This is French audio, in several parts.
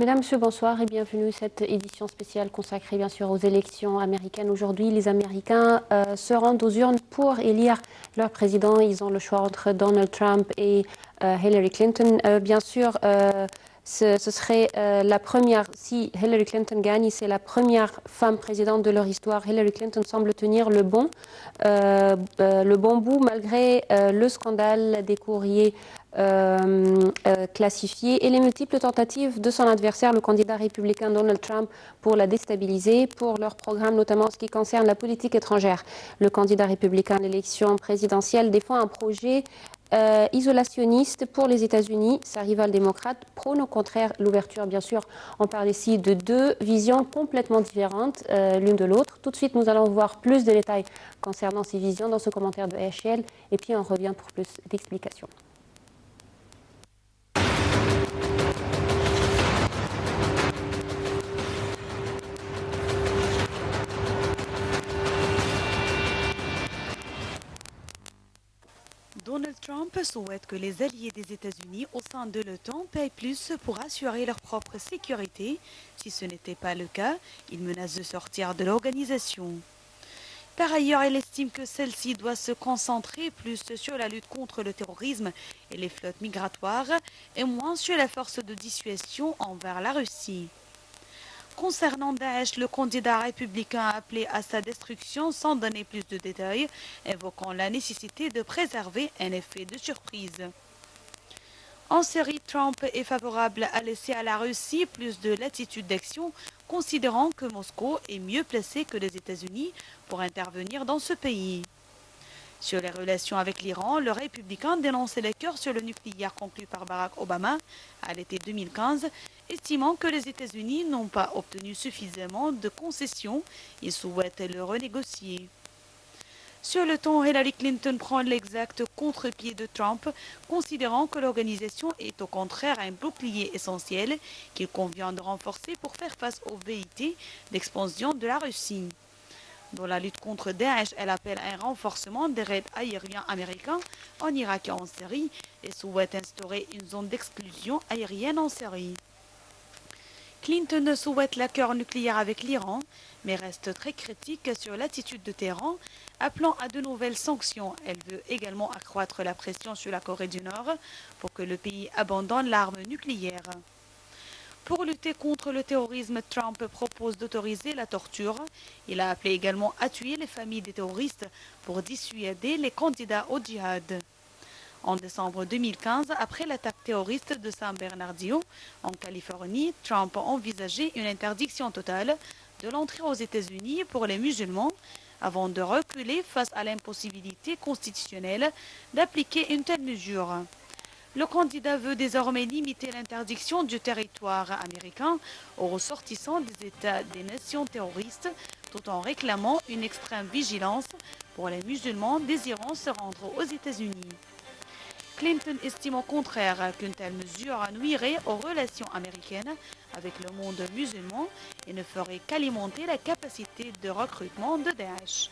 Mesdames, Messieurs, bonsoir et bienvenue à cette édition spéciale consacrée bien sûr aux élections américaines. Aujourd'hui, les Américains se rendent aux urnes pour élire leur président. Ils ont le choix entre Donald Trump et Hillary Clinton. Bien sûr, ce serait la première, si Hillary Clinton gagne, c'est la première femme présidente de leur histoire. Hillary Clinton semble tenir le bon bout malgré le scandale des courriers classifiés et les multiples tentatives de son adversaire, le candidat républicain Donald Trump, pour la déstabiliser, pour leur programme, notamment en ce qui concerne la politique étrangère. Le candidat républicain à l'élection présidentielle défend un projet isolationniste pour les États-Unis. Sa rivale démocrate prône au contraire l'ouverture. Bien sûr, on parle ici de deux visions complètement différentes l'une de l'autre. Tout de suite, nous allons voir plus de détails concernant ces visions dans ce commentaire de HL et puis on revient pour plus d'explications. Donald Trump souhaite que les alliés des États-Unis au sein de l'OTAN payent plus pour assurer leur propre sécurité. Si ce n'était pas le cas, il menace de sortir de l'organisation. Par ailleurs, il estime que celle-ci doit se concentrer plus sur la lutte contre le terrorisme et les flottes migratoires et moins sur la force de dissuasion envers la Russie. Concernant Daesh, le candidat républicain a appelé à sa destruction sans donner plus de détails, évoquant la nécessité de préserver un effet de surprise. En série, Trump est favorable à laisser à la Russie plus de latitude d'action, considérant que Moscou est mieux placé que les États-Unis pour intervenir dans ce pays. Sur les relations avec l'Iran, le républicain dénonçait l'accord sur le nucléaire conclu par Barack Obama à l'été 2015, estimant que les États-Unis n'ont pas obtenu suffisamment de concessions et souhaitent le renégocier. Sur le ton, Hillary Clinton prend l'exact contre-pied de Trump, considérant que l'organisation est au contraire un bouclier essentiel qu'il convient de renforcer pour faire face aux velléités d'expansion de la Russie. Dans la lutte contre Daesh, elle appelle à un renforcement des raids aériens américains en Irak et en Syrie et souhaite instaurer une zone d'exclusion aérienne en Syrie. Clinton souhaite l'accord nucléaire avec l'Iran, mais reste très critique sur l'attitude de Téhéran, appelant à de nouvelles sanctions. Elle veut également accroître la pression sur la Corée du Nord pour que le pays abandonne l'arme nucléaire. Pour lutter contre le terrorisme, Trump propose d'autoriser la torture. Il a appelé également à tuer les familles des terroristes pour dissuader les candidats au djihad. En décembre 2015, après l'attaque terroriste de San Bernardino, en Californie, Trump a envisagé une interdiction totale de l'entrée aux États-Unis pour les musulmans, avant de reculer face à l'impossibilité constitutionnelle d'appliquer une telle mesure. Le candidat veut désormais limiter l'interdiction du territoire américain aux ressortissants des États des nations terroristes, tout en réclamant une extrême vigilance pour les musulmans désirant se rendre aux États-Unis. Clinton estime au contraire qu'une telle mesure nuirait aux relations américaines avec le monde musulman et ne ferait qu'alimenter la capacité de recrutement de Daesh.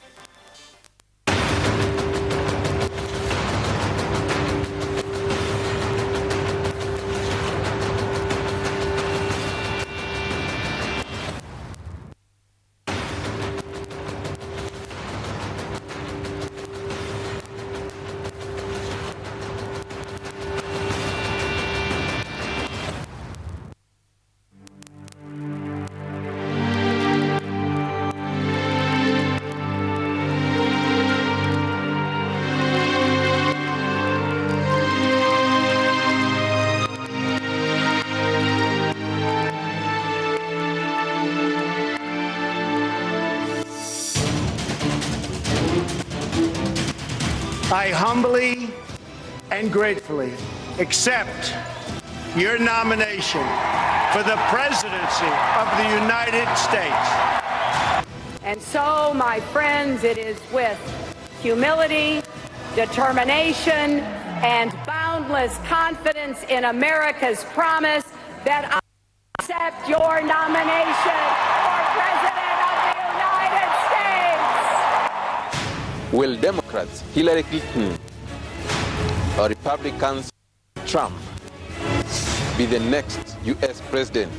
I humbly and gratefully accept your nomination for the presidency of the United States. And so, my friends, it is with humility, determination, and boundless confidence in America's promise that I accept your nomination for President of the United States. Will Democrats Hillary Clinton or Republicans Trump be the next U.S. President.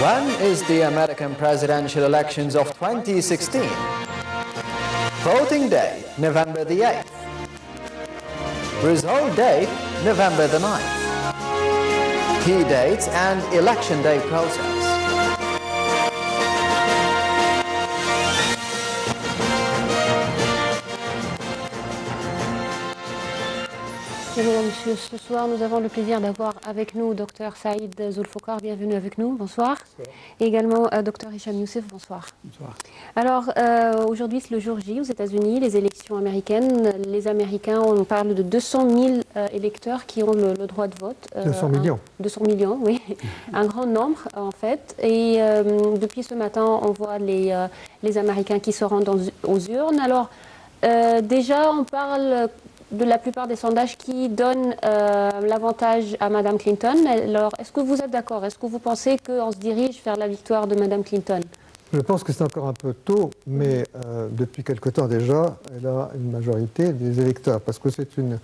When is the American presidential elections of 2016? Voting day, November the 8th. Result date, November the 9th. Key dates and election day process. Bonjour monsieur, ce soir nous avons le plaisir d'avoir avec nous Dr Saïd Zulfokar, bienvenue avec nous, bonsoir. Et également Dr Hicham Youssef, bonsoir. Bonsoir. Alors aujourd'hui c'est le jour J aux États-Unis, les élections américaines. Les Américains, on parle de 200 000 électeurs qui ont le droit de vote. 200 millions. 200 millions, oui. Un grand nombre en fait. Et depuis ce matin, on voit les Américains qui se rendent aux urnes. Alors déjà on parle de la plupart des sondages qui donnent l'avantage à Mme Clinton. Alors, est-ce que vous êtes d'accord? Est-ce que vous pensez qu'on se dirige vers la victoire de Mme Clinton? Je pense que c'est encore un peu tôt, mais depuis quelque temps déjà, elle a une majorité des électeurs, parce que c'est une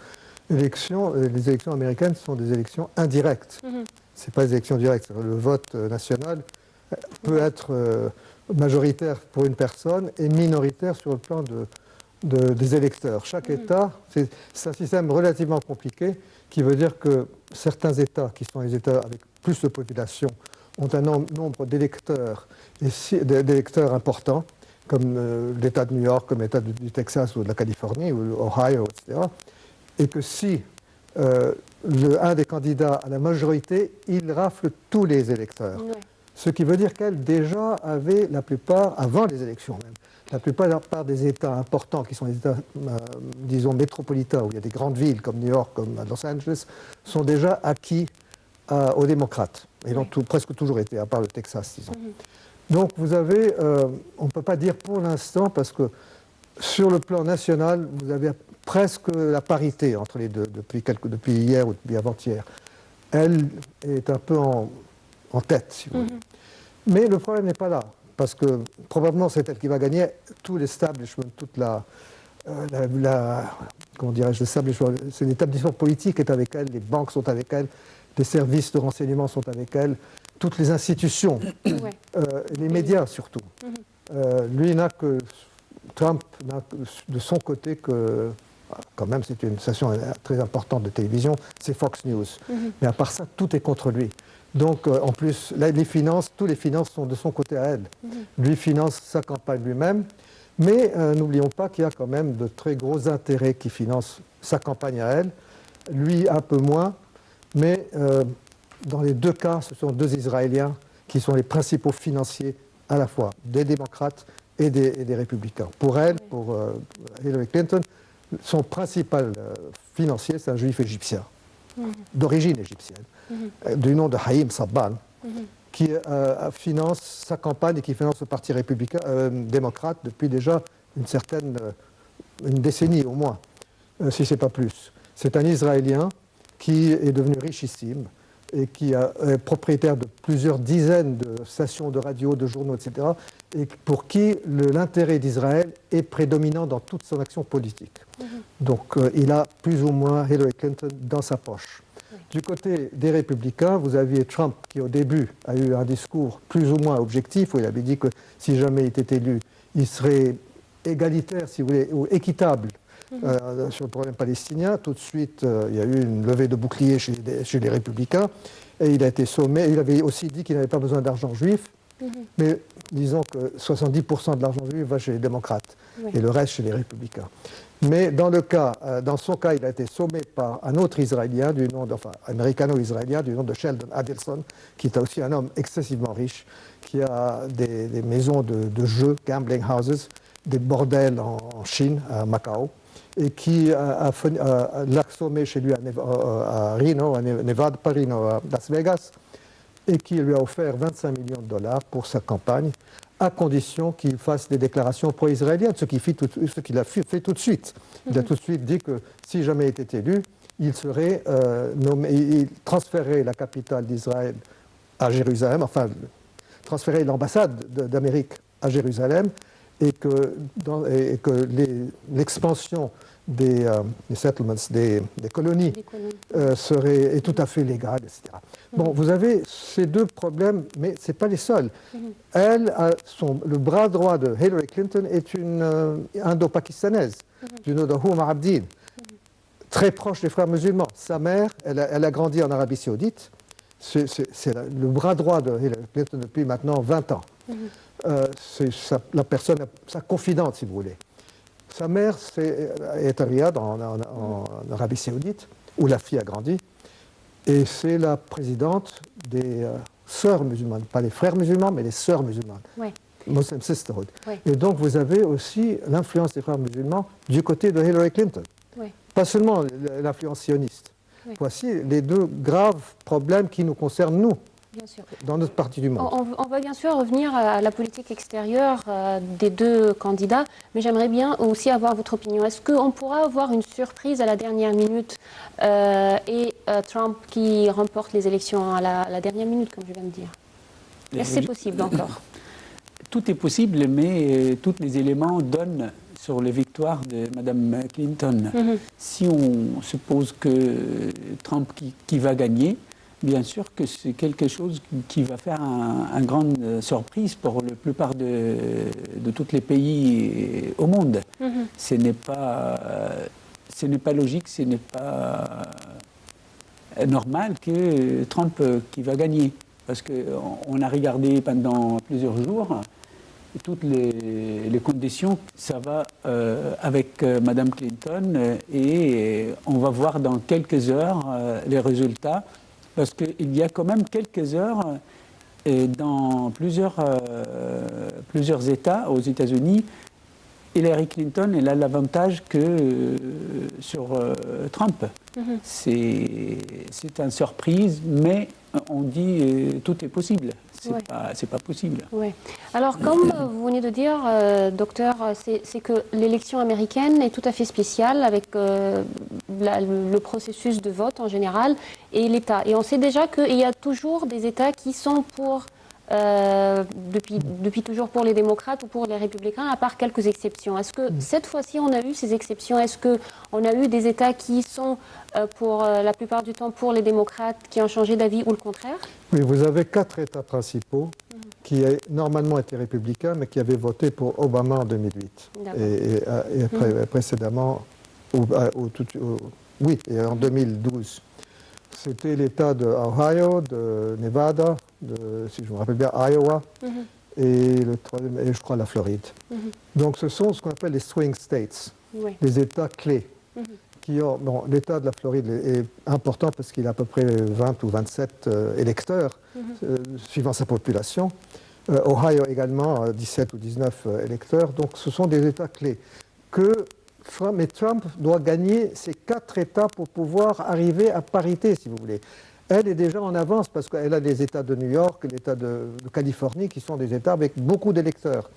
élection, les élections américaines sont des élections indirectes. Ce n'est pas des élections directes. Le vote national peut être majoritaire pour une personne et minoritaire sur le plan des électeurs. Chaque État, c'est un système relativement compliqué qui veut dire que certains États, qui sont les États avec plus de population, ont un nombre d'électeurs importants, comme l'État de New York, comme l'État du Texas ou de la Californie, ou l'Ohio, etc. Et que si un des candidats a la majorité, il rafle tous les électeurs. Oui. Ce qui veut dire qu'elle déjà avait la plupart, avant les élections même, la plupart des États importants, qui sont les États, disons, métropolitains, où il y a des grandes villes comme New York, comme Los Angeles, sont déjà acquis aux démocrates. Et l'ont presque toujours été, à part le Texas, disons. Donc vous avez, on ne peut pas dire pour l'instant, parce que sur le plan national, vous avez presque la parité entre les deux, depuis hier ou depuis avant-hier. Elle est un peu en tête, si vous voulez. Mais le problème n'est pas là. Parce que probablement c'est elle qui va gagner tout l'establishment, toute comment dirais-je, c'est l'établissement politique est avec elle, les banques sont avec elle, les services de renseignement sont avec elle, toutes les institutions, les médias surtout. Lui n'a que, Trump n'a de son côté que, quand même c'est une station très importante de télévision, c'est Fox News. Mais à part ça, tout est contre lui. Donc, en plus, là, tous les finances sont de son côté à elle. Lui finance sa campagne lui-même, mais n'oublions pas qu'il y a quand même de très gros intérêts qui financent sa campagne à elle. Lui, un peu moins, mais dans les deux cas, ce sont deux Israéliens qui sont les principaux financiers à la fois des démocrates et des républicains. Pour elle, pour Hillary Clinton, son principal financier, c'est un juif égyptien, d'origine égyptienne. Du nom de Haïm Sabban, qui finance sa campagne et qui finance le parti républicain, démocrate depuis déjà une décennie au moins, si ce n'est pas plus. C'est un Israélien qui est devenu richissime et qui est propriétaire de plusieurs dizaines de stations de radio, de journaux, etc., et pour qui l'intérêt d'Israël est prédominant dans toute son action politique. Donc il a plus ou moins Hillary Clinton dans sa poche. Du côté des républicains, vous aviez Trump qui au début a eu un discours plus ou moins objectif, où il avait dit que si jamais il était élu, il serait égalitaire, si vous voulez, ou équitable sur le problème palestinien. Tout de suite, il y a eu une levée de bouclier chez les républicains, et il a été sommé. Il avait aussi dit qu'il n'avait pas besoin d'argent juif, mais disons que 70% de l'argent juif va chez les démocrates, et le reste chez les républicains. Mais dans son cas, il a été sommé par un autre Israélien, américano-israélien, du nom de Sheldon Adelson, qui est aussi un homme excessivement riche, qui a des maisons de jeux, gambling houses, des bordels en Chine, à Macao, et qui l'a sommé chez lui à Reno, à Nevada, pas Reno, à Las Vegas, et qui lui a offert 25 millions de dollars pour sa campagne, à condition qu'il fasse des déclarations pro-israéliennes, ce qu'il a fait tout de suite. Il a tout de suite dit que si jamais il était élu, il serait il transférerait la capitale d'Israël à Jérusalem, enfin, transférer l'ambassade d'Amérique à Jérusalem, et que l'expansion des settlements, des colonies, est tout à fait légale, etc. Bon, vous avez ces deux problèmes, mais ce n'est pas les seuls. Le bras droit de Hillary Clinton est une indo-pakistanaise, du nom de Huma Abedin, très proche des frères musulmans. Sa mère, elle a grandi en Arabie Saoudite. C'est le bras droit de Hillary Clinton depuis maintenant 20 ans. C'est la personne, sa confidente, si vous voulez. Sa mère est à Riyad, en Arabie Saoudite, où la fille a grandi. Et c'est la présidente des sœurs musulmanes. Pas les frères musulmans, mais les sœurs musulmanes. Oui. Muslim Sisterhood. Oui. Et donc, vous avez aussi l'influence des frères musulmans du côté de Hillary Clinton. Oui. Pas seulement l'influence sioniste. Oui. Voici les deux graves problèmes qui nous concernent, nous. Bien sûr. Dans notre partie du monde. On va bien sûr revenir à la politique extérieure des deux candidats, mais j'aimerais bien aussi avoir votre opinion. Est-ce qu'on pourra avoir une surprise à la dernière minute et Trump qui remporte les élections à la dernière minute, comme je viens de dire? Est-ce que c'est possible encore? Tout est possible, mais tous les éléments donnent sur les victoires de Mme Clinton. Si on suppose que Trump qui va gagner, bien sûr que c'est quelque chose qui va faire une grande surprise pour la plupart de tous les pays au monde. Ce n'est pas logique, ce n'est pas normal que Trump qui va gagner. Parce qu'on a regardé pendant plusieurs jours toutes les conditions, ça va avec Mme Clinton et on va voir dans quelques heures les résultats. Parce qu'il y a quand même quelques heures, dans plusieurs États aux États-Unis, Hillary Clinton elle a l'avantage que sur Trump. C'est une surprise, mais on dit tout est possible. C'est pas possible. Ouais. Alors, comme vous venez de dire, docteur, c'est que l'élection américaine est tout à fait spéciale avec le processus de vote en général et l'État. Et on sait déjà qu'il y a toujours des États qui sont pour, depuis toujours pour les démocrates ou pour les républicains, à part quelques exceptions. Est-ce que cette fois-ci, on a eu ces exceptions? Est-ce qu'on a eu des États qui sont, pour la plupart du temps, pour les démocrates, qui ont changé d'avis ou le contraire? Oui, vous avez 4 États principaux qui normalement étaient républicains, mais qui avaient voté pour Obama en 2008. Et précédemment, et en 2012. C'était l'État de Ohio, de Nevada, si je me rappelle bien, Iowa, et le troisième, et je crois la Floride. Donc ce sont ce qu'on appelle les swing states, les États clés. L'État de la Floride est important parce qu'il a à peu près 20 ou 27 électeurs, suivant sa population. Ohio également, 17 ou 19 électeurs. Donc ce sont des États clés. Mais Trump doit gagner ces 4 États pour pouvoir arriver à parité, si vous voulez. Elle est déjà en avance parce qu'elle a les États de New York, l'État de Californie, qui sont des États avec beaucoup d'électeurs.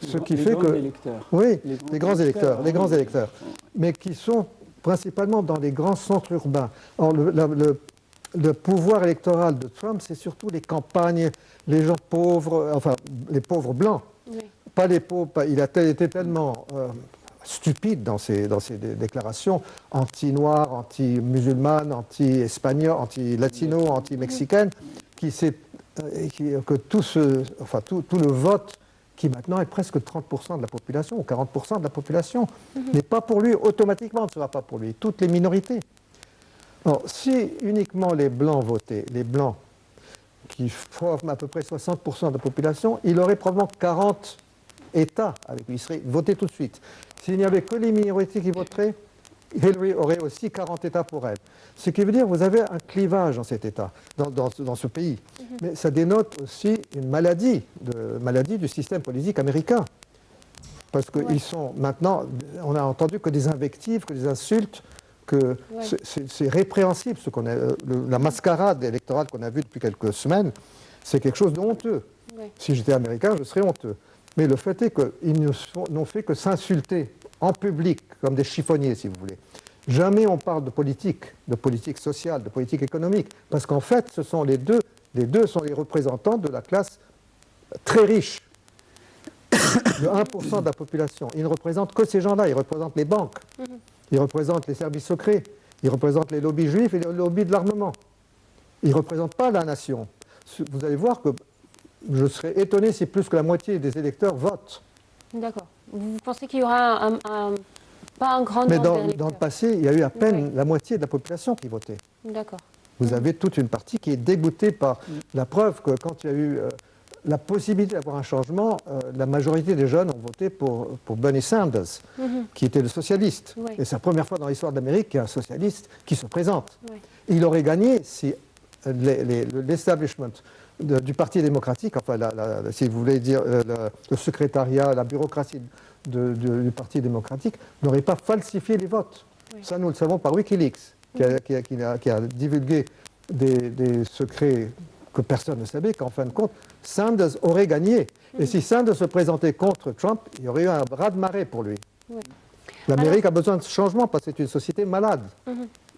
Ce qui fait que... Oui, les grands électeurs. Mais qui sont principalement dans les grands centres urbains. Or, le pouvoir électoral de Trump, c'est surtout les campagnes, les gens pauvres, enfin, les pauvres blancs. Pas les pauvres, il a été tellement stupide dans ses déclarations anti-noires, anti-musulmanes, anti-espagnols, anti-latinos, anti-mexicaines, que tout le vote, qui maintenant est presque 30% de la population, ou 40% de la population, n'est pas pour lui, automatiquement ne sera pas pour lui, toutes les minorités. Alors, si uniquement les Blancs votaient, les Blancs, qui forment à peu près 60% de la population, il aurait probablement 40 État avec lui. Il serait voté tout de suite. S'il n'y avait que les minorités qui voteraient, Hillary aurait aussi 40 États pour elle. Ce qui veut dire que vous avez un clivage dans cet État, dans ce pays. Mais ça dénote aussi une maladie du système politique américain. Parce qu'ils sont maintenant, on n'a entendu que des invectives, que des insultes, que c'est répréhensible. La mascarade électorale qu'on a vue depuis quelques semaines, c'est quelque chose de honteux. Si j'étais américain, je serais honteux. Mais le fait est qu'ils n'ont fait que s'insulter en public, comme des chiffonniers, si vous voulez. Jamais on parle de politique sociale, de politique économique, parce qu'en fait, ce sont les deux sont les représentants de la classe très riche, de 1% de la population. Ils ne représentent que ces gens-là, ils représentent les banques, ils représentent les services secrets, ils représentent les lobbies juifs et les lobbies de l'armement. Ils ne représentent pas la nation. Vous allez voir que je serais étonné si plus que la moitié des électeurs votent. D'accord. Vous pensez qu'il y aura pas un grand nombre d'électeurs? Mais dans le passé, il y a eu à peine la moitié de la population qui votait. D'accord. Vous avez toute une partie qui est dégoûtée par la preuve que quand il y a eu la possibilité d'avoir un changement, la majorité des jeunes ont voté pour Bernie Sanders, qui était le socialiste. Et c'est la première fois dans l'histoire de l'Amérique qu'il y a un socialiste qui se présente. Il aurait gagné si l'establishment du Parti démocratique, enfin, si vous voulez dire le secrétariat, la bureaucratie du Parti démocratique, n'aurait pas falsifié les votes. Ça, nous le savons par Wikileaks, qui a divulgué des secrets que personne ne savait, qu'en fin de compte, Sanders aurait gagné. Et si Sanders se présentait contre Trump, il y aurait eu un raz-de-marée pour lui. L'Amérique a besoin de changement parce que c'est une société malade.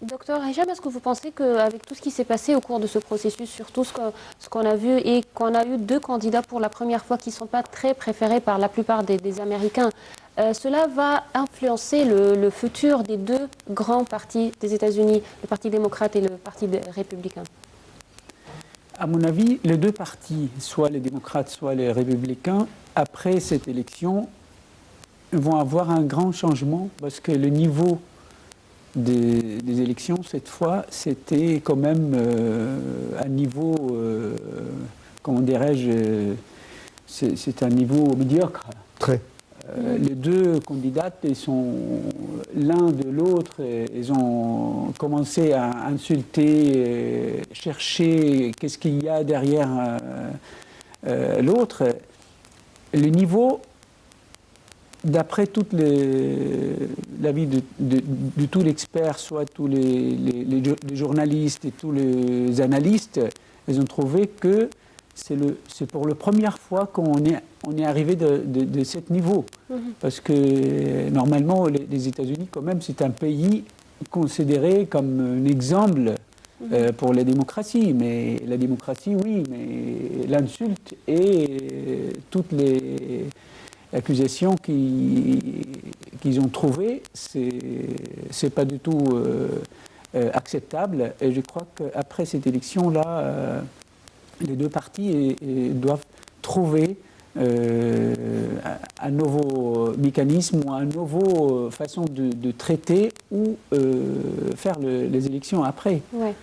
Docteur Hicham, est-ce que vous pensez qu'avec tout ce qui s'est passé au cours de ce processus, surtout ce qu'on a vu et qu'on a eu deux candidats pour la première fois qui ne sont pas très préférés par la plupart des Américains, cela va influencer le futur des deux grands partis des États-Unis, le Parti démocrate et le Parti républicain? À mon avis, les deux partis, soit les démocrates, soit les républicains, après cette élection, vont avoir un grand changement parce que le niveau des élections, cette fois, c'était quand même un niveau, comment dirais-je, c'est un niveau médiocre. Très. Les deux candidates, ils sont l'un de l'autre, ils ont commencé à insulter, chercher qu'est-ce qu'il y a derrière l'autre. Le niveau, d'après toute l'avis de tous les experts, soit tous les journalistes et tous les analystes, ils ont trouvé que c'est pour la première fois qu'on est arrivé de ce niveau. Parce que normalement, les États-Unis, quand même, c'est un pays considéré comme un exemple pour la démocratie. Mais la démocratie, oui, mais l'insulte et toutes les accusations qu'ils ont trouvées, c'est pas du tout acceptable. Et je crois qu'après cette élection-là, les deux partis doivent trouver un nouveau mécanisme ou une nouvelle façon de traiter ou faire les élections après. Ouais.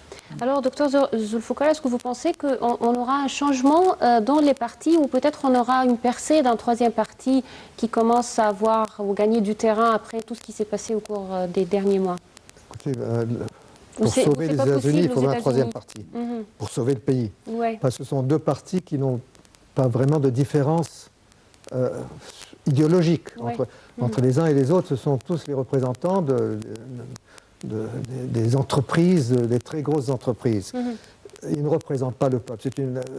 Alors, docteur Zulfikar, est-ce que vous pensez qu'on aura un changement dans les partis ou peut-être on aura une percée d'un troisième parti qui commence à avoir ou gagner du terrain après tout ce qui s'est passé au cours des derniers mois? Écoutez, pour sauver les États-Unis, il faudra un troisième parti, pour sauver le pays. Parce que ce sont deux partis qui n'ont pas vraiment de différence idéologique entre les uns et les autres. Ce sont tous les représentants des entreprises, des très grosses entreprises. Ils ne représentent pas le peuple.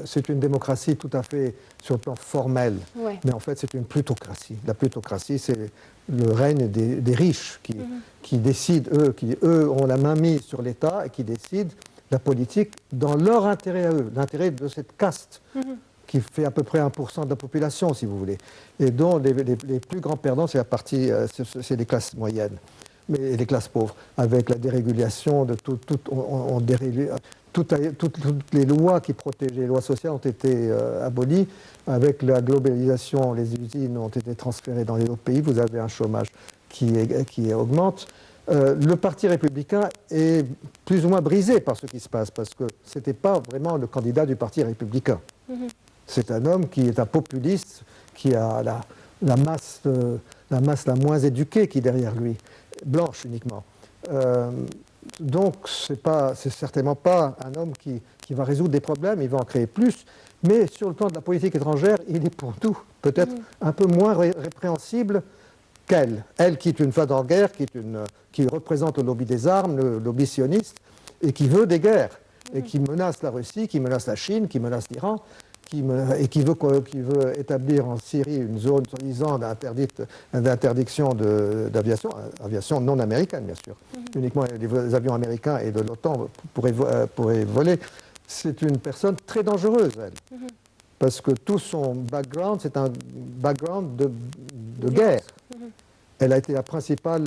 C'est une démocratie tout à fait sur le plan formel. Mais en fait, c'est une plutocratie. La plutocratie, c'est le règne des riches qui décident, eux ont la main mise sur l'État et qui décident la politique dans leur intérêt à eux, l'intérêt de cette caste qui fait à peu près 1% de la population, si vous voulez, et dont les plus grands perdants, c'est les classes moyennes, mais les classes pauvres, avec la dérégulation de toutes les lois qui protégeaient, les lois sociales ont été abolies, avec la globalisation, les usines ont été transférées dans les autres pays, vous avez un chômage qui augmente. Le Parti républicain est plus ou moins brisé par ce qui se passe, parce que ce n'était pas vraiment le candidat du Parti républicain. C'est un homme qui est un populiste, qui a la masse la moins éduquée qui est derrière lui, blanche uniquement. Donc c'est certainement pas un homme qui va résoudre des problèmes, il va en créer plus, mais sur le plan de la politique étrangère, il est pour nous peut-être un peu moins répréhensible qu'elle. Elle qui est une femme en guerre, qui représente le lobby des armes, le lobby sioniste, et qui veut des guerres, et qui menace la Russie, qui menace la Chine, qui menace l'Iran, et qui veut établir en Syrie une zone soi-disant d'interdiction d'aviation, aviation non américaine bien sûr. Uniquement les avions américains et de l'OTAN pourraient voler. C'est une personne très dangereuse, elle. Parce que tout son background, c'est un background de guerre. Elle a été la principale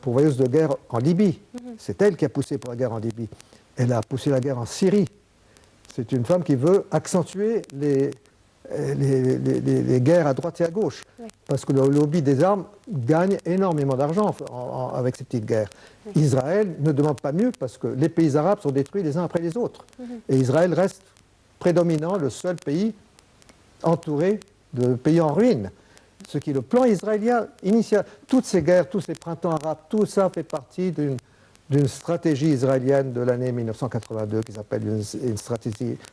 pourvoyeuse de guerre en Libye. C'est elle qui a poussé pour la guerre en Libye. Elle a poussé la guerre en Syrie. C'est une femme qui veut accentuer les guerres à droite et à gauche. Parce que le lobby des armes gagne énormément d'argent avec ces petites guerres. Israël ne demande pas mieux parce que les pays arabes sont détruits les uns après les autres. Et Israël reste prédominant, le seul pays entouré de pays en ruine. Ce qui est le plan israélien initial. Toutes ces guerres, tous ces printemps arabes, tout ça fait partie d'une stratégie israélienne de l'année 1982 qui s'appelle une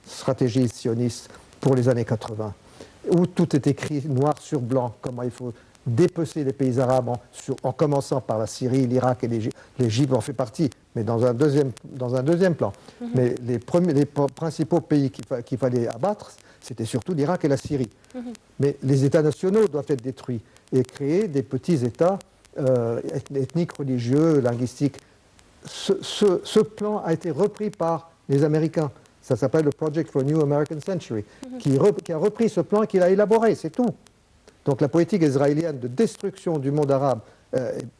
stratégie sioniste pour les années 80, où tout est écrit noir sur blanc, comment il faut dépecer les pays arabes en commençant par la Syrie, l'Irak et l'Égypte en fait partie, mais dans un deuxième plan. Mais les principaux pays qu'il fallait abattre, c'était surtout l'Irak et la Syrie. Mais les États nationaux doivent être détruits et créer des petits États ethniques, religieux, linguistiques. Ce plan a été repris par les Américains. Ça s'appelle le Project for a New American Century, qui a repris ce plan et qui l'a élaboré, c'est tout. Donc la politique israélienne de destruction du monde arabe,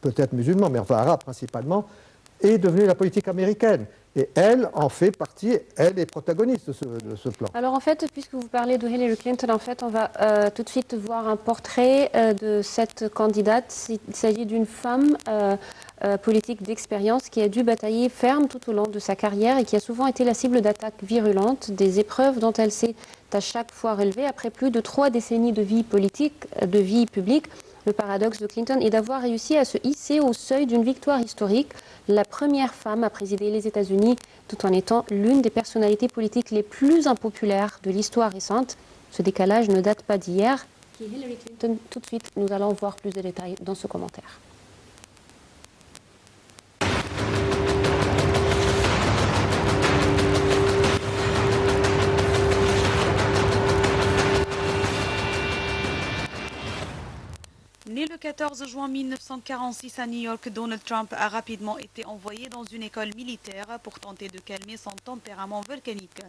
peut-être musulman, mais enfin arabe principalement, est devenue la politique américaine. Et elle en fait partie, elle est protagoniste de ce plan. Alors en fait, puisque vous parlez de Hillary Clinton, en fait, on va tout de suite voir un portrait de cette candidate. Il s'agit d'une femme politique d'expérience qui a dû batailler ferme tout au long de sa carrière et qui a souvent été la cible d'attaques virulentes, des épreuves dont elle s'est à chaque fois relevée après plus de 3 décennies de vie politique, de vie publique. Le paradoxe de Clinton est d'avoir réussi à se hisser au seuil d'une victoire historique, la première femme à présider les États-Unis, tout en étant l'une des personnalités politiques les plus impopulaires de l'histoire récente. Ce décalage ne date pas d'hier. Qui est Hillary Clinton? Tout de suite, nous allons voir plus de détails dans ce commentaire. Né le 14 juin 1946 à New York, Donald Trump a rapidement été envoyé dans une école militaire pour tenter de calmer son tempérament volcanique.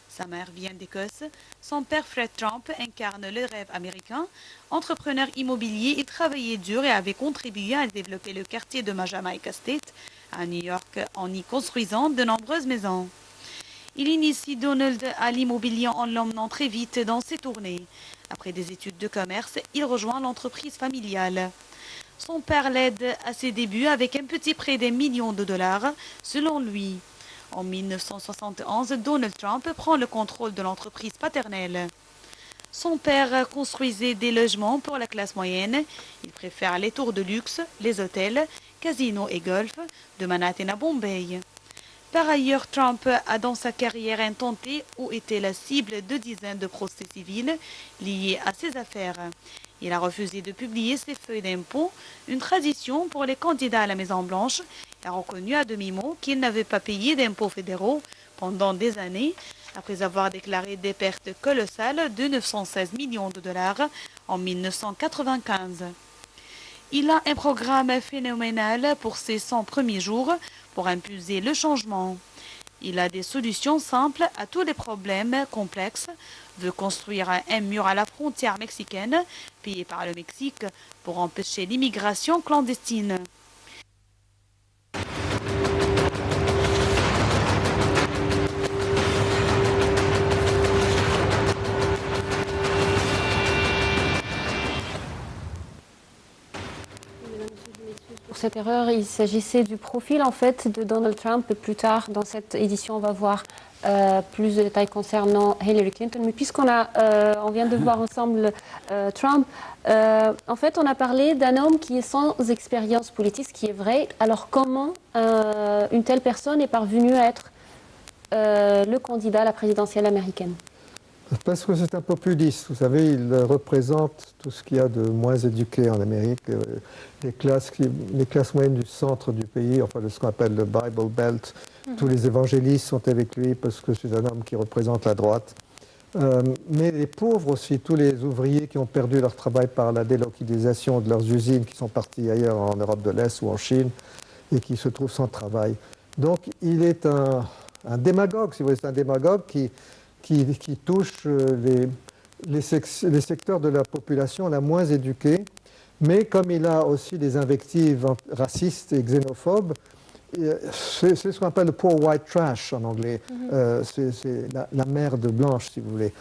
Sa mère vient d'Écosse. Son père Fred Trump incarne le rêve américain. Entrepreneur immobilier, il travaillait dur et avait contribué à développer le quartier de Jamaica State à New York en y construisant de nombreuses maisons. Il initie Donald à l'immobilier en l'emmenant très vite dans ses tournées. Après des études de commerce, il rejoint l'entreprise familiale. Son père l'aide à ses débuts avec un petit prêt d'1 million de dollars, selon lui. En 1971, Donald Trump prend le contrôle de l'entreprise paternelle. Son père construisait des logements pour la classe moyenne. Il préfère les tours de luxe, les hôtels, casinos et golf de Manhattan à Bombay. Par ailleurs, Trump a dans sa carrière intenté ou été la cible de dizaines de procès civils liés à ses affaires. Il a refusé de publier ses feuilles d'impôt, une tradition pour les candidats à la Maison-Blanche, et a reconnu à demi-mot qu'il n'avait pas payé d'impôts fédéraux pendant des années, après avoir déclaré des pertes colossales de 916 millions de dollars en 1995. Il a un programme phénoménal pour ses 100 premiers jours pour impulser le changement. Il a des solutions simples à tous les problèmes complexes, veut construire un mur à la frontière mexicaine, payé par le Mexique, pour empêcher l'immigration clandestine. cette erreur, il s'agissait du profil en fait de Donald Trump. Et plus tard, dans cette édition, on va voir plus de détails concernant Hillary Clinton. Mais puisqu'on on vient de voir ensemble Trump, en fait, on a parlé d'un homme qui est sans expérience politique, ce qui est vrai. Alors, comment une telle personne est parvenue à être le candidat à la présidentielle américaine? Parce que c'est un populiste. Vous savez, il représente tout ce qu'il y a de moins éduqué en Amérique, les classes moyennes du centre du pays, enfin de ce qu'on appelle le Bible Belt. Tous les évangélistes sont avec lui parce que c'est un homme qui représente la droite. Mais les pauvres aussi, tous les ouvriers qui ont perdu leur travail par la délocalisation de leurs usines, qui sont partis ailleurs en Europe de l'Est ou en Chine, et qui se trouvent sans travail. Donc il est un démagogue, si vous voulez, c'est un démagogue qui touche les secteurs de la population la moins éduquée, mais comme il a aussi des invectives racistes et xénophobes, c'est ce qu'on appelle le poor white trash en anglais, c'est la merde blanche, si vous voulez.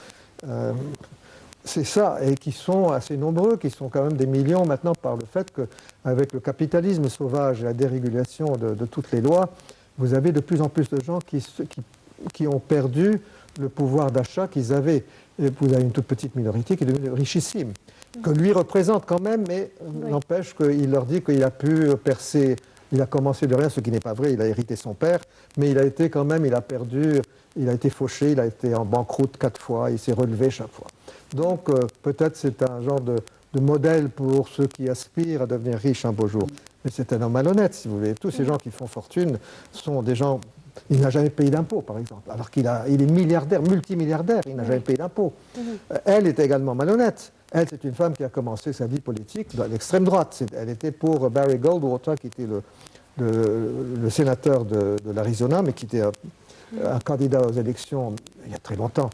C'est ça, et qui sont assez nombreux, qui sont quand même des millions maintenant par le fait qu'avec le capitalisme sauvage et la dérégulation de toutes les lois, vous avez de plus en plus de gens qui ont perdu le pouvoir d'achat qu'ils avaient. Et vous avez une toute petite minorité qui est devenue richissime, que lui représente quand même, mais n'empêche qu'il leur dit qu'il a pu percer, il a commencé de rien, ce qui n'est pas vrai, il a hérité son père, mais il a été quand même, il a perdu, il a été fauché, il a été en banqueroute 4 fois, il s'est relevé chaque fois. Donc peut-être c'est un genre de modèle pour ceux qui aspirent à devenir riches un beau jour. Mais c'est un homme malhonnête, si vous voulez. Tous ces gens qui font fortune sont des gens... Il n'a jamais payé d'impôts, par exemple, alors qu'il est milliardaire, multimilliardaire, il n'a jamais payé d'impôts. Elle est également malhonnête. Elle, c'est une femme qui a commencé sa vie politique dans l'extrême droite. Elle était pour Barry Goldwater, qui était le sénateur de l'Arizona, mais qui était un candidat aux élections il y a très longtemps,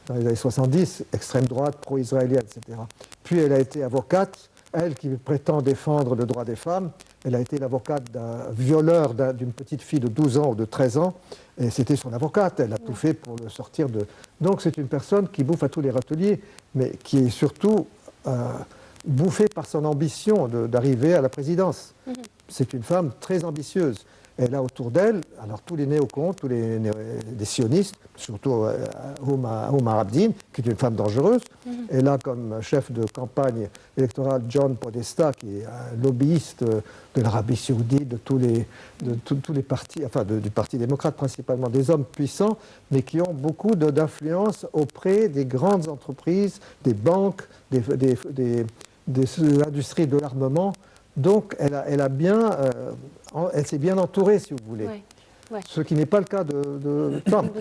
dans les années 70, extrême droite, pro-israélienne, etc. Puis elle a été avocate. Elle qui prétend défendre le droit des femmes, elle a été l'avocate d'un violeur d'une petite fille de 12 ans ou de 13 ans, et c'était son avocate, elle a tout fait pour le sortir de... Donc c'est une personne qui bouffe à tous les râteliers, mais qui est surtout bouffée par son ambition d'arriver à la présidence. C'est une femme très ambitieuse. Elle a autour d'elle, alors tous les néocons, tous les sionistes, surtout Omar Abdin, qui est une femme dangereuse. Elle a comme chef de campagne électorale John Podesta, qui est un lobbyiste de l'Arabie Saoudite, de tous les partis, enfin du Parti démocrate principalement, des hommes puissants, mais qui ont beaucoup d'influence auprès des grandes entreprises, des banques, des industries de l'armement. Donc elle s'est bien entourée, si vous voulez. Ce qui n'est pas le cas de Trump.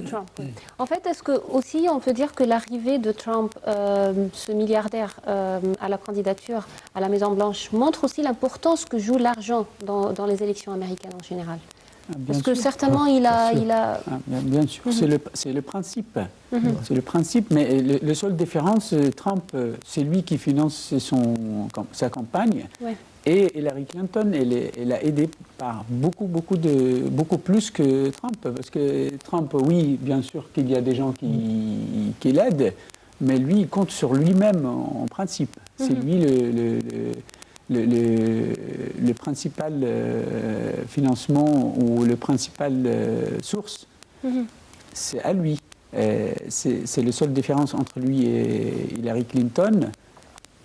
En fait, est-ce que aussi on peut dire que l'arrivée de Trump, ce milliardaire, à la candidature à la Maison-Blanche, montre aussi l'importance que joue l'argent dans les élections américaines en général? Parce que certainement, il a... Bien sûr, c'est le principe. C'est le principe, mais la seule différence, Trump, c'est lui qui finance sa campagne. Et Hillary Clinton, elle a aidé par beaucoup plus que Trump. Parce que Trump, oui, bien sûr qu'il y a des gens qui l'aident, mais lui, il compte sur lui-même en principe. C'est lui le principal financement ou le principal source. C'est à lui. C'est la seule différence entre lui et Hillary Clinton.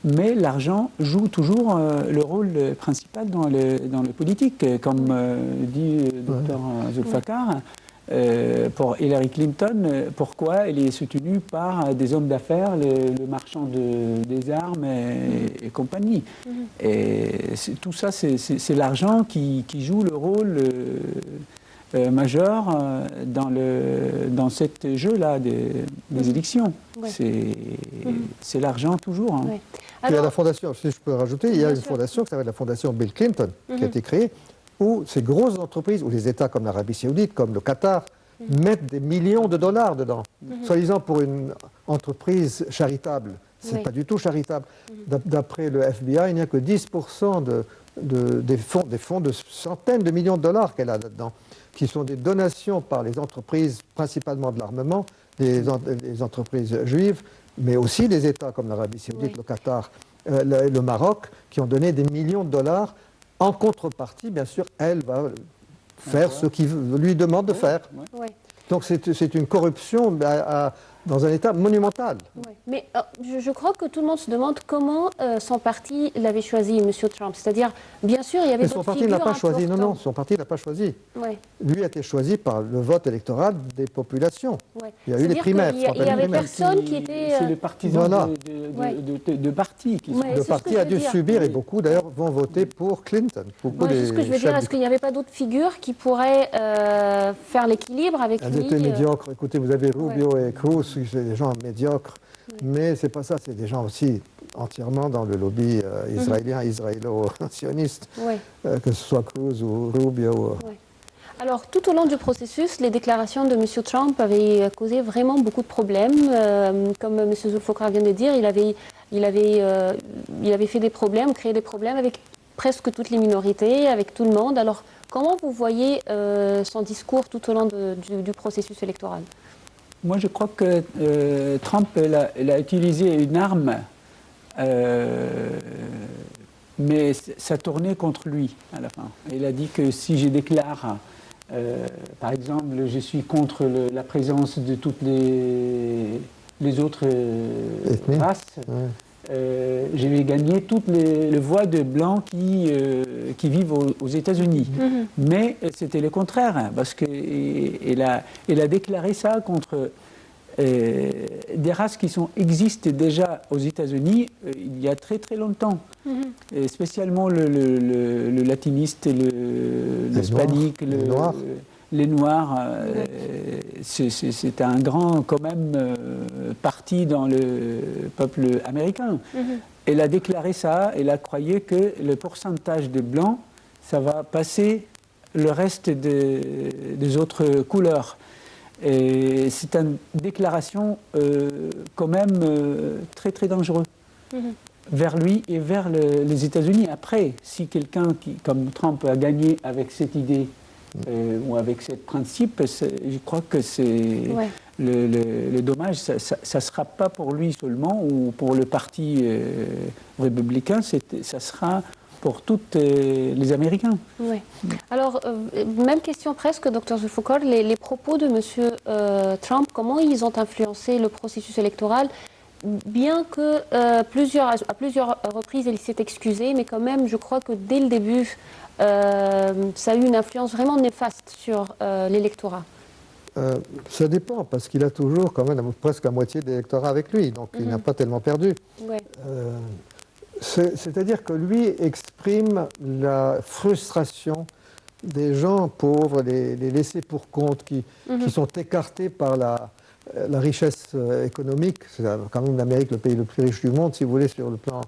Mais l'argent joue toujours le rôle principal dans le politique. Comme dit le docteur Zulfakar, pour Hillary Clinton, pourquoi elle est soutenue par des hommes d'affaires, le marchand des armes et compagnie. Et tout ça, c'est l'argent qui joue le rôle majeur dans ce jeu-là des élections. C'est l'argent toujours. Hein. Il y a la fondation, si je peux rajouter, il y a une fondation qui s'appelle la fondation Bill Clinton, qui a été créée, où ces grosses entreprises, où les États comme l'Arabie Saoudite, comme le Qatar, mettent des millions de dollars dedans, soi-disant pour une entreprise charitable. C'est pas du tout charitable. D'après le FBI, il n'y a que 10% des fonds de centaines de millions de dollars qu'elle a là-dedans, qui sont des donations par les entreprises, principalement de l'armement, les entreprises juives, mais aussi des États comme l'Arabie Saoudite, le Qatar, le Maroc, qui ont donné des millions de dollars En contrepartie, bien sûr, elle va faire ce qu'il lui demande de faire. Ouais. Donc c'est une corruption dans un état monumental. Ouais. Mais je crois que tout le monde se demande comment son parti l'avait choisi, M. Trump. C'est-à-dire, bien sûr, il y avait Mais son parti ne l'a pas choisi. Non, non, son parti ne l'a pas choisi. Ouais. Lui a été choisi par le vote électoral des populations. Ouais. Il y a eu les primaires. Il y avait personne qui était... C'est les partisans Voilà. de partis qui sont... Ouais, Le parti a dû subir, et beaucoup d'ailleurs vont voter pour Clinton. C'est ce que je veux dire. Est-ce qu'il n'y avait pas d'autres figures qui pourraient faire l'équilibre avec lui? Elles étaient médiocres. Écoutez, vous avez Rubio et Cruz, c'est des gens médiocres. Mais c'est pas ça, c'est des gens aussi entièrement dans le lobby israélien, israélo-sioniste, que ce soit Cruz ou Rubio. Alors, tout au long du processus, les déclarations de M. Trump avaient causé vraiment beaucoup de problèmes. Comme M. Zulfikar vient de dire, il avait fait des problèmes, créé des problèmes avec presque toutes les minorités, avec tout le monde. Alors, comment vous voyez son discours tout au long du processus électoral? Moi, je crois que Trump il a utilisé une arme, mais ça tournait contre lui à la fin. Il a dit que si je déclare, par exemple, je suis contre la présence de toutes les autres races, je vais gagner toutes les voix de blancs qui vivent aux États-Unis. Mais c'était le contraire, hein, parce qu'il a déclaré ça contre des races qui existent déjà aux États-Unis il y a très très longtemps. Et spécialement le latiniste, l'hispanique, les Noirs. C'est un grand, quand même, parti dans le peuple américain. Elle a déclaré ça, elle a croyé que le pourcentage de blancs, ça va passer le reste des autres couleurs. Et c'est une déclaration quand même très très dangereuse vers lui et vers les États-Unis. Après, si quelqu'un comme Trump a gagné avec cette idée ou avec ce principe, je crois que c'est le dommage, ça ne sera pas pour lui seulement ou pour le parti républicain, ça sera pour tous les Américains. Oui. Alors, même question presque, Dr Zulfikar, les propos de M. Trump, comment ils ont influencé le processus électoral, bien que à plusieurs reprises il s'est excusé, mais quand même, je crois que dès le début, ça a eu une influence vraiment néfaste sur l'électorat. Ça dépend, parce qu'il a toujours quand même presque la moitié de l'électorat avec lui, donc il n'a pas tellement perdu. C'est-à-dire que lui exprime la frustration des gens pauvres, les laissés pour compte, qui sont écartés par la richesse économique. C'est quand même l'Amérique le pays le plus riche du monde, si vous voulez, sur le plan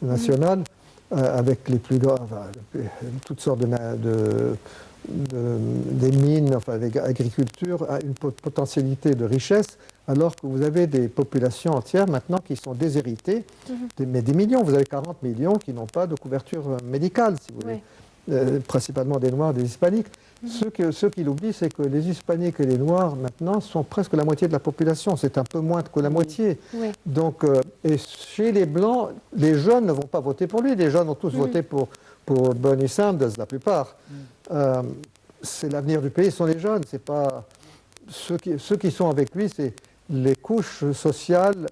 national, avec les plus grands, toutes sortes des mines, enfin l'agriculture a une potentialité de richesse, alors que vous avez des populations entières maintenant qui sont déshéritées, mais des millions, vous avez 40 millions qui n'ont pas de couverture médicale, si vous voulez, principalement des Noirs, des Hispaniques. Ce qu'il oublie, c'est que les Hispaniques et les Noirs, maintenant, sont presque la moitié de la population, c'est un peu moins que la moitié. Donc, et chez les Blancs, les jeunes ne vont pas voter pour lui, les jeunes ont tous voté pour Bernie Sanders, la plupart. C'est l'avenir du pays, ce sont les jeunes, c'est pas... Ceux qui sont avec lui, c'est les couches sociales,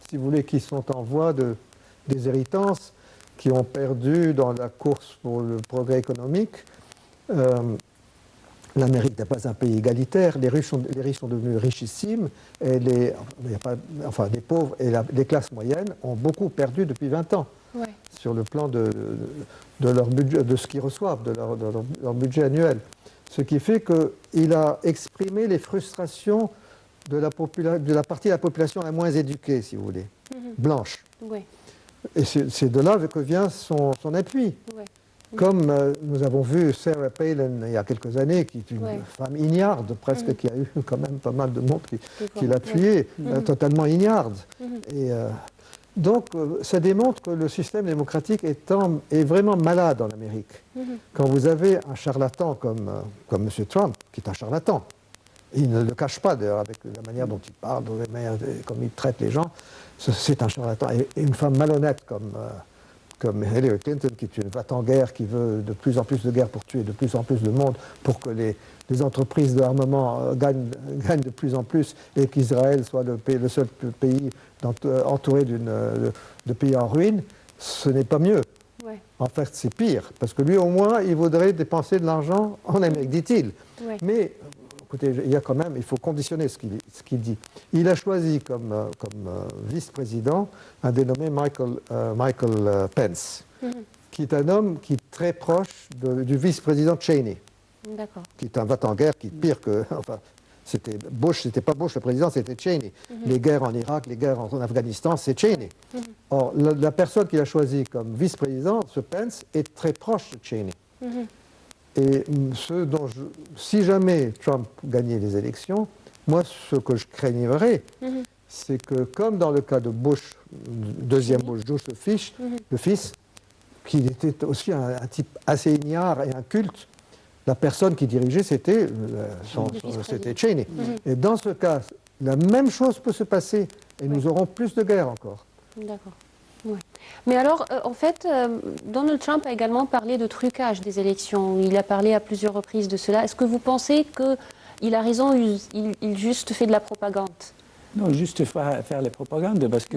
si vous voulez, qui sont en voie de déshéritance, qui ont perdu dans la course pour le progrès économique. L'Amérique n'est pas un pays égalitaire, les riches sont devenus richissimes, et les pauvres et les classes moyennes ont beaucoup perdu depuis 20 ans sur le plan de leur budget, de ce qu'ils reçoivent, de leur budget annuel. Ce qui fait qu'il a exprimé les frustrations de la partie de la population la moins éduquée, si vous voulez, blanche. Et c'est de là que vient son appui. Comme nous avons vu Sarah Palin il y a quelques années, qui est une femme ignarde, presque, qui a eu quand même pas mal de monde qui l'a appuyée, totalement ignarde. Et donc, ça démontre que le système démocratique est vraiment malade en Amérique. Quand vous avez un charlatan comme M. Trump, qui est un charlatan, il ne le cache pas d'ailleurs avec la manière dont il parle, comme il traite les gens, c'est un charlatan. Et une femme malhonnête comme Hillary Clinton, qui est une va-t-en-guerre, qui veut de plus en plus de guerre pour tuer de plus en plus de monde, pour que les entreprises d'armement gagnent de plus en plus, et qu'Israël soit le seul pays entouré de pays en ruine, ce n'est pas mieux. Ouais. En fait, c'est pire, parce que lui, au moins, il voudrait dépenser de l'argent en Amérique, dit-il. Ouais. Mais, écoutez, il faut conditionner ce qu'il dit. Il a choisi comme vice-président un dénommé Michael Pence, qui est un homme qui est très proche du vice-président Cheney, qui est un va-t-en-guerre, qui est pire que... Enfin, c'était Bush, c'était pas Bush le président, c'était Cheney. Les guerres en Irak, les guerres en Afghanistan, c'est Cheney. Or, la personne qu'il a choisie comme vice-président, ce Pence, est très proche de Cheney. Et si jamais Trump gagnait les élections, moi, ce que je craignerais, c'est que, comme dans le cas de Bush, deuxième Bush, le fils, qui était aussi un type assez ignare et inculte, la personne qui dirigeait, c'était Cheney. Et dans ce cas, la même chose peut se passer, et nous aurons plus de guerres encore. D'accord. Ouais. Mais alors, en fait, Donald Trump a également parlé de trucage des élections. Il a parlé à plusieurs reprises de cela. Est-ce que vous pensez qu'il a raison, il juste fait de la propagande? Non, juste faire les propagandes, parce que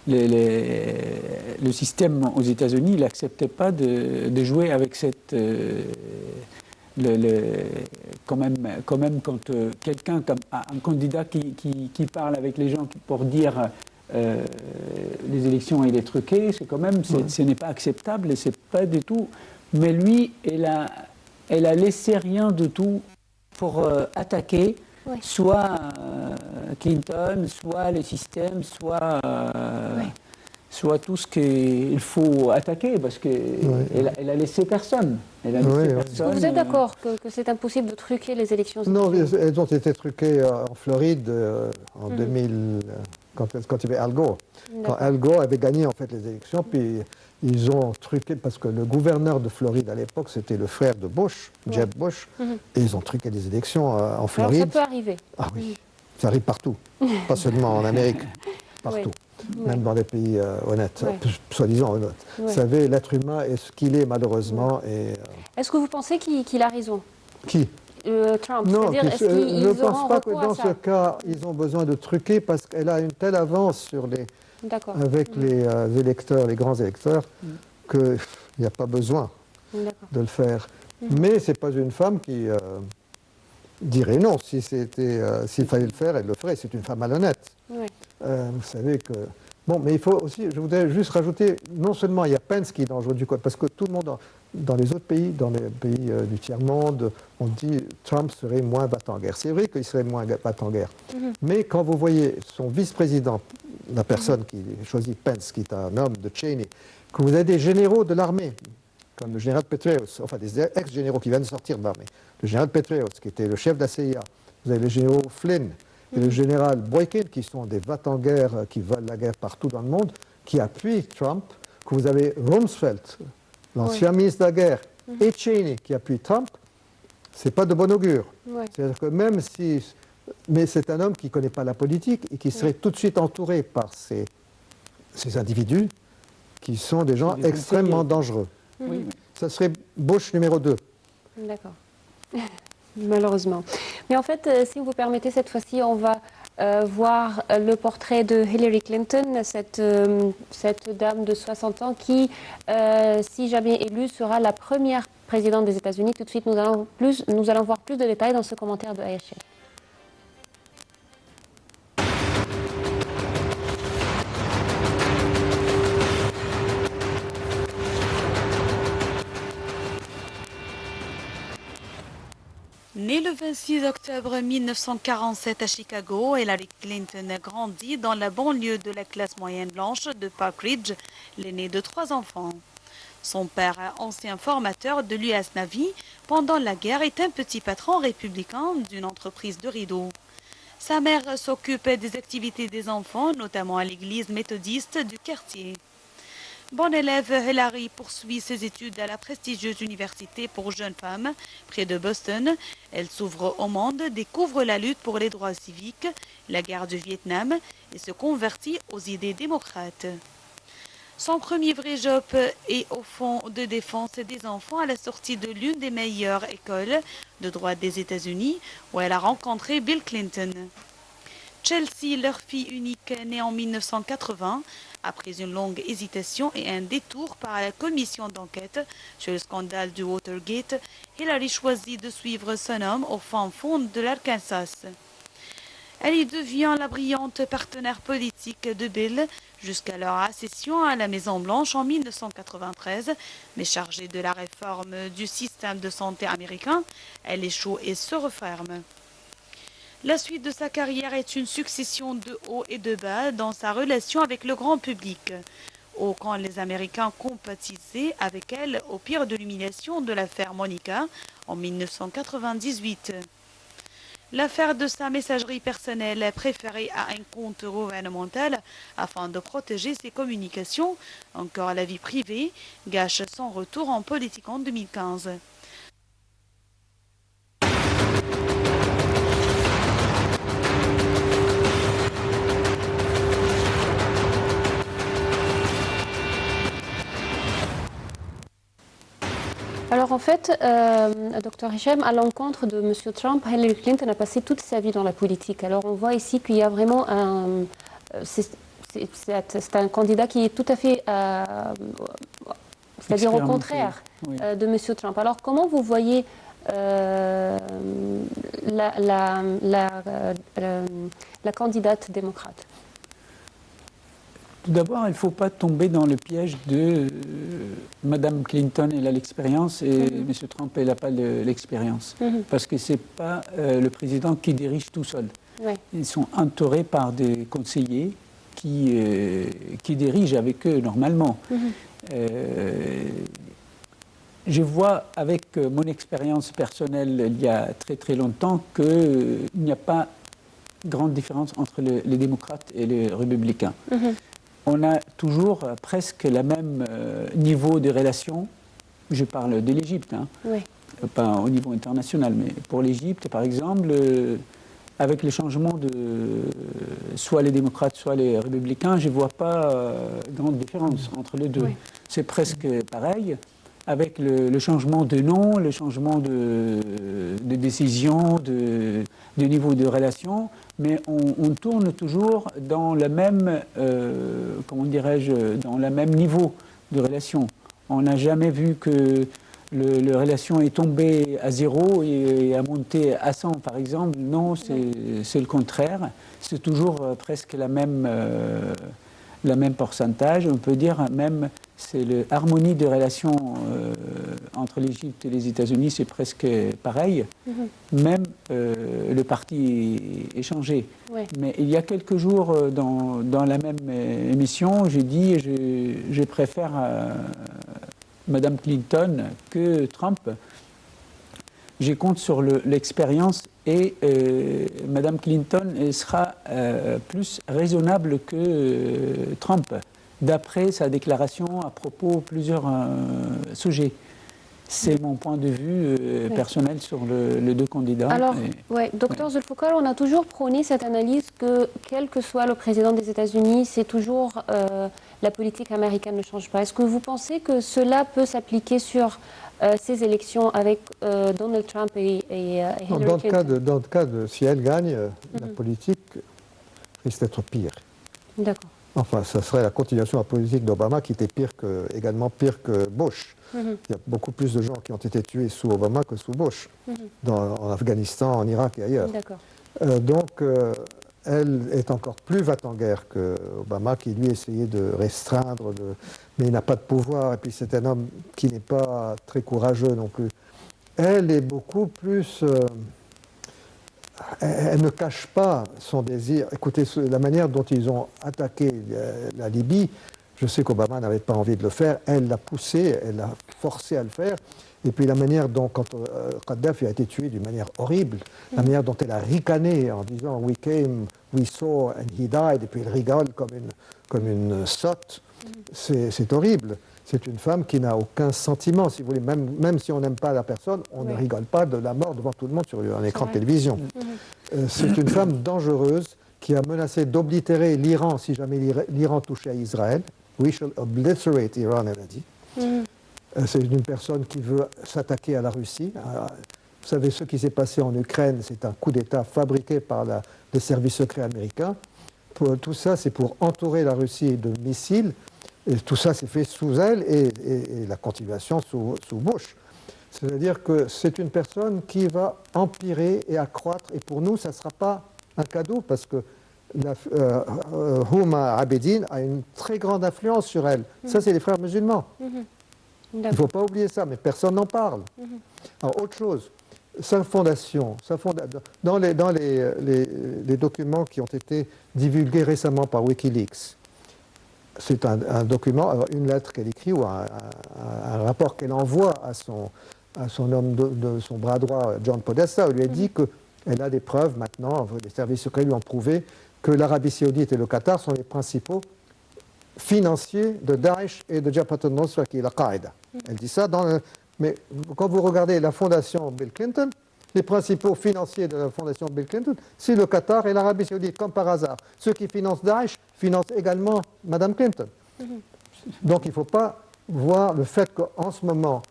le système aux États-Unis, il n'acceptait pas de jouer avec cette... quand même, quand quelqu'un, comme un candidat qui parle avec les gens pour dire les élections, il est truqué, c'est quand même, ce n'est pas acceptable, et c'est pas du tout... Mais lui, elle a laissé rien du tout pour attaquer... soit Clinton, soit le système, soit tout ce qu'il faut attaquer, parce qu'elle a laissé personne. Est-ce que vous êtes d'accord que c'est impossible de truquer les élections? Non, elles ont été truquées en Floride en 2000, quand il y avait Al Gore. Quand Al Gore avait gagné en fait les élections, puis ils ont truqué, parce que le gouverneur de Floride à l'époque, c'était le frère de Bush, Jeb Bush, et ils ont truqué les élections en Floride. Alors ça peut arriver. Ah oui, ça arrive partout, pas seulement en Amérique, partout, même dans les pays honnêtes, soi-disant honnêtes. Vous savez, l'être humain est ce qu'il est malheureusement. Est-ce que vous pensez qu'il a raison? Qui? Trump. Non, je ne pense pas que dans ce cas, ils ont besoin de truquer, parce qu'elle a une telle avance sur avec les électeurs, les grands électeurs, qu'il n'y a pas besoin de le faire. Mais ce n'est pas une femme qui dirait non. S'il fallait le faire, elle le ferait. C'est une femme malhonnête. Vous savez que... Bon, mais il faut aussi, je voudrais juste rajouter, non seulement il y a Pence qui est dangereux du côté, parce que tout le monde, dans les autres pays, dans les pays du tiers-monde, on dit Trump serait moins va-t-en-guerre. C'est vrai qu'il serait moins va-t-en-guerre. Mais quand vous voyez son vice-président, la personne qui choisit Pence, qui est un homme de Cheney, que vous avez des généraux de l'armée, comme le général Petraeus, enfin des ex-généraux qui viennent de sortir de l'armée, le général Petraeus, qui était le chef de la CIA, vous avez le général Flynn, et le général Boykin, qui sont des va-t-en-guerre, qui veulent la guerre partout dans le monde, qui appuient Trump, que vous avez Rumsfeld, l'ancien ministre de la guerre, et Cheney, qui appuient Trump, c'est pas de bon augure. C'est-à-dire que même si... Mais c'est un homme qui ne connaît pas la politique et qui serait tout de suite entouré par ces individus qui sont des gens extrêmement dangereux. Ça serait Bush numéro 2. D'accord. Malheureusement. Mais en fait, si vous vous permettez, cette fois-ci, on va voir le portrait de Hillary Clinton, cette dame de 60 ans qui, si jamais élue, sera la première présidente des États-Unis. Tout de suite, nous allons voir plus de détails dans ce commentaire de AHL. Née le 26 octobre 1947 à Chicago, Hillary Clinton a grandi dans la banlieue de la classe moyenne blanche de Park Ridge, l'aînée de 3 enfants. Son père, ancien formateur de l'US Navy pendant la guerre, est un petit patron républicain d'une entreprise de rideaux. Sa mère s'occupe des activités des enfants, notamment à l'église méthodiste du quartier. Bonne élève, Hillary poursuit ses études à la prestigieuse université pour jeunes femmes près de Boston. Elle s'ouvre au monde, découvre la lutte pour les droits civiques, la guerre du Vietnam et se convertit aux idées démocrates. Son premier vrai job est au Fonds de défense des enfants à la sortie de l'une des meilleures écoles de droit des États-Unis où elle a rencontré Bill Clinton. Chelsea, leur fille unique, née en 1980, après une longue hésitation et un détour par la commission d'enquête sur le scandale du Watergate, Hillary choisit de suivre son homme au fin fond de l'Arkansas. Elle y devient la brillante partenaire politique de Bill jusqu'à leur accession à la Maison-Blanche en 1993, mais chargée de la réforme du système de santé américain, elle échoue et se referme. La suite de sa carrière est une succession de hauts et de bas dans sa relation avec le grand public. Quand les Américains compatissaient avec elle au pire de l'humiliation de l'affaire Monica en 1998. L'affaire de sa messagerie personnelle préférée à un compte gouvernemental afin de protéger ses communications, encore la vie privée, gâche son retour en politique en 2015. Alors en fait, Dr Hicham, à l'encontre de M. Trump, Hillary Clinton a passé toute sa vie dans la politique. Alors on voit ici qu'il y a vraiment un... C'est un candidat qui est tout à fait... c'est-à-dire au contraire de M. Trump. Alors comment vous voyez la candidate démocrate? Tout d'abord, il ne faut pas tomber dans le piège de Mme Clinton, elle a l'expérience et M. Trump, elle n'a pas l'expérience. Parce que ce n'est pas le président qui dirige tout seul. Ils sont entourés par des conseillers qui dirigent avec eux normalement. Je vois avec mon expérience personnelle il y a très très longtemps qu'il n'y a pas grande différence entre les démocrates et les républicains. On a toujours presque le même niveau de relations. Je parle de l'Égypte, pas au niveau international, mais pour l'Égypte, par exemple, avec le changement de soit les démocrates, soit les républicains, je ne vois pas grande différence entre les deux. C'est presque pareil. Avec le changement de nom, le changement de décision, de niveau de relation, mais on tourne toujours dans le même, comment dirais-je, dans le même niveau de relation. On n'a jamais vu que la relation est tombée à 0 et a monté à 100, par exemple. Non, c'est le contraire. C'est toujours presque la même pourcentage. On peut dire même c'est l'harmonie de relations entre l'Égypte et les États-Unis, c'est presque pareil. Même le parti est changé. Mais il y a quelques jours, dans la même émission, j'ai dit je préfère Mme Clinton que Trump. Je compte sur l'expérience et Mme Clinton sera plus raisonnable que Trump, d'après sa déclaration à propos de plusieurs sujets. C'est mon point de vue personnel sur les deux candidats. Alors, docteur Zulfikar, on a toujours prôné cette analyse que, quel que soit le président des États-Unis, c'est toujours la politique américaine ne change pas. Est-ce que vous pensez que cela peut s'appliquer sur ces élections avec Donald Trump et Hillary Clinton? Dans le cas de si elle gagne, la politique risque d'être pire. D'accord. Enfin, ça serait la continuation de la politique d'Obama qui était également pire que Bush. Il y a beaucoup plus de gens qui ont été tués sous Obama que sous Bush, en Afghanistan, en Irak et ailleurs. Donc, elle est encore plus va-t-en-guerre que Obama, qui lui essayait de restreindre, mais il n'a pas de pouvoir, et puis c'est un homme qui n'est pas très courageux non plus. Elle est beaucoup plus... elle ne cache pas son désir. Écoutez, la manière dont ils ont attaqué la Libye, je sais qu'Obama n'avait pas envie de le faire, elle l'a poussé, elle l'a forcé à le faire. Et puis la manière dont, quand Kadhafi a été tué d'une manière horrible, la manière dont elle a ricané en disant « We came, we saw, and he died », et puis elle rigole comme une sotte, c'est horrible. C'est une femme qui n'a aucun sentiment, si vous voulez. Même si on n'aime pas la personne, on ne rigole pas de la mort devant tout le monde sur un écran de télévision. C'est une femme dangereuse qui a menacé d'oblitérer l'Iran si jamais l'Iran touchait à Israël. We shall obliterate Iran, elle a dit. C'est une personne qui veut s'attaquer à la Russie. Vous savez, ce qui s'est passé en Ukraine, c'est un coup d'État fabriqué par les services secrets américains. Tout ça, c'est pour entourer la Russie de missiles. Et tout ça, c'est fait sous elle et la continuation sous Bush. C'est-à-dire que c'est une personne qui va empirer et accroître. Et pour nous, ça ne sera pas un cadeau parce que Huma Abedin a une très grande influence sur elle. Ça, c'est les frères musulmans. Il ne faut pas oublier ça, mais personne n'en parle. Alors, autre chose, sa fondation, dans les documents qui ont été divulgués récemment par Wikileaks, c'est un document, une lettre qu'elle écrit ou un rapport qu'elle envoie à son homme de son bras droit, John Podesta, où lui a dit qu'elle a des preuves maintenant, les services secrets lui ont prouvé que l'Arabie Saoudite et le Qatar sont les principaux financiers de Daesh et de Jabhat al-Nusra, qui est la Qaïda. Elle dit ça mais quand vous regardez la fondation Bill Clinton, les principaux financiers de la fondation Bill Clinton, c'est le Qatar et l'Arabie Saoudite, comme par hasard. Ceux qui financent Daesh financent également Mme Clinton. Donc il ne faut pas voir le fait qu'en ce moment,